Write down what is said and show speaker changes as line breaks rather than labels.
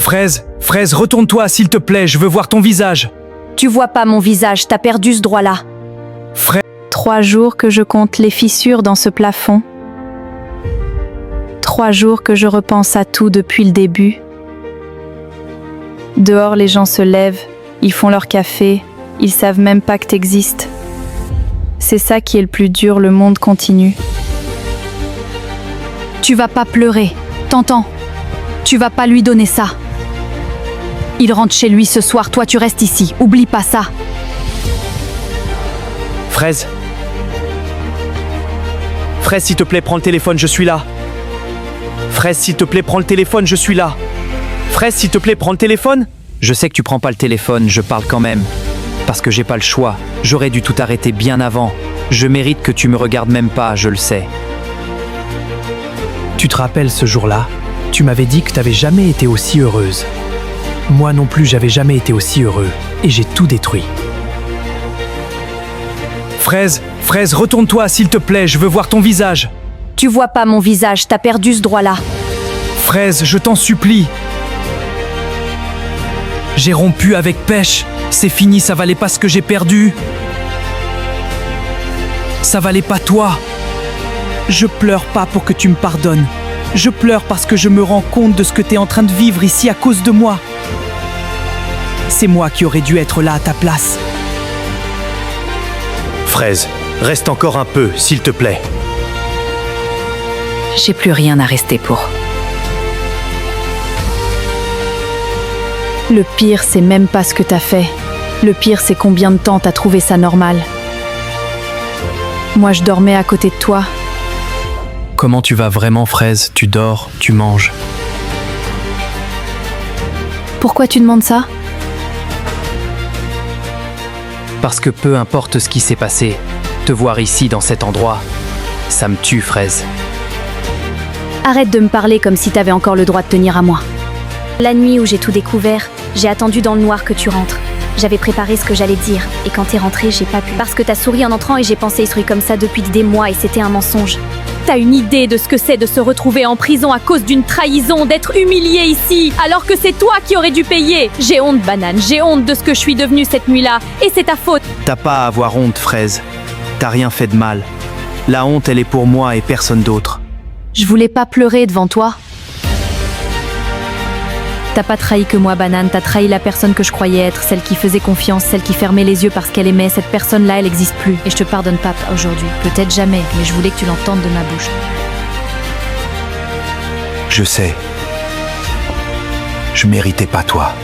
Fraise, retourne-toi s'il te plaît, je veux voir ton visage.
Tu vois pas mon visage, t'as perdu ce droit-là.
Fraise,
3 jours que je compte les fissures dans ce plafond. 3 jours que je repense à tout depuis le début. Dehors, les gens se lèvent, ils font leur café, ils savent même pas que t'existes. C'est ça qui est le plus dur, le monde continue. Tu vas pas pleurer, t'entends? Tu vas pas lui donner ça. Il rentre chez lui ce soir, toi tu restes ici, oublie pas ça.
Fraise, s'il te plaît, prends le téléphone, je suis là. Fraise, s'il te plaît, prends le téléphone, je suis là. Fraise, s'il te plaît, prends le téléphone. Je sais que tu prends pas le téléphone, je parle quand même. Parce que j'ai pas le choix, j'aurais dû tout arrêter bien avant. Je mérite que tu me regardes même pas, je le sais. Tu te rappelles ce jour-là? Tu m'avais dit que t'avais jamais été aussi heureuse. Moi non plus, j'avais jamais été aussi heureux. Et j'ai tout détruit. Fraise, retourne-toi s'il te plaît, je veux voir ton visage.
Tu vois pas mon visage, t'as perdu ce droit-là.
Fraise, je t'en supplie. J'ai rompu avec Pêche. C'est fini, ça valait pas ce que j'ai perdu. Ça valait pas toi. Je pleure pas pour que tu me pardonnes. Je pleure parce que je me rends compte de ce que t'es en train de vivre ici à cause de moi. C'est moi qui aurais dû être là à ta place. Fraise, reste encore un peu, s'il te plaît.
J'ai plus rien à rester pour. Le pire, c'est même pas ce que t'as fait. Le pire, c'est combien de temps t'as trouvé ça normal. Moi, je dormais à côté de toi.
Comment tu vas vraiment, Fraise? Tu dors, tu manges.
Pourquoi tu demandes ça?
Parce que peu importe ce qui s'est passé, te voir ici dans cet endroit, ça me tue, Fraise.
Arrête de me parler comme si t'avais encore le droit de tenir à moi. La nuit où j'ai tout découvert, j'ai attendu dans le noir que tu rentres. J'avais préparé ce que j'allais dire, et quand t'es rentré, j'ai pas pu. Parce que t'as souri en entrant et j'ai pensé y comme ça depuis des mois et c'était un mensonge. T'as une idée de ce que c'est de se retrouver en prison à cause d'une trahison, d'être humilié ici, alors que c'est toi qui aurais dû payer. J'ai honte, Banane, j'ai honte de ce que je suis devenue cette nuit-là, et c'est ta faute.
T'as pas à avoir honte, Fraise. T'as rien fait de mal. La honte, elle est pour moi et personne d'autre.
Je voulais pas pleurer devant toi. T'as pas trahi que moi, Banane, t'as trahi la personne que je croyais être, celle qui faisait confiance, celle qui fermait les yeux parce qu'elle aimait. Cette personne-là, elle existe plus. Et je te pardonne pas aujourd'hui. Peut-être jamais, mais je voulais que tu l'entendes de ma bouche.
Je sais. Je méritais pas toi.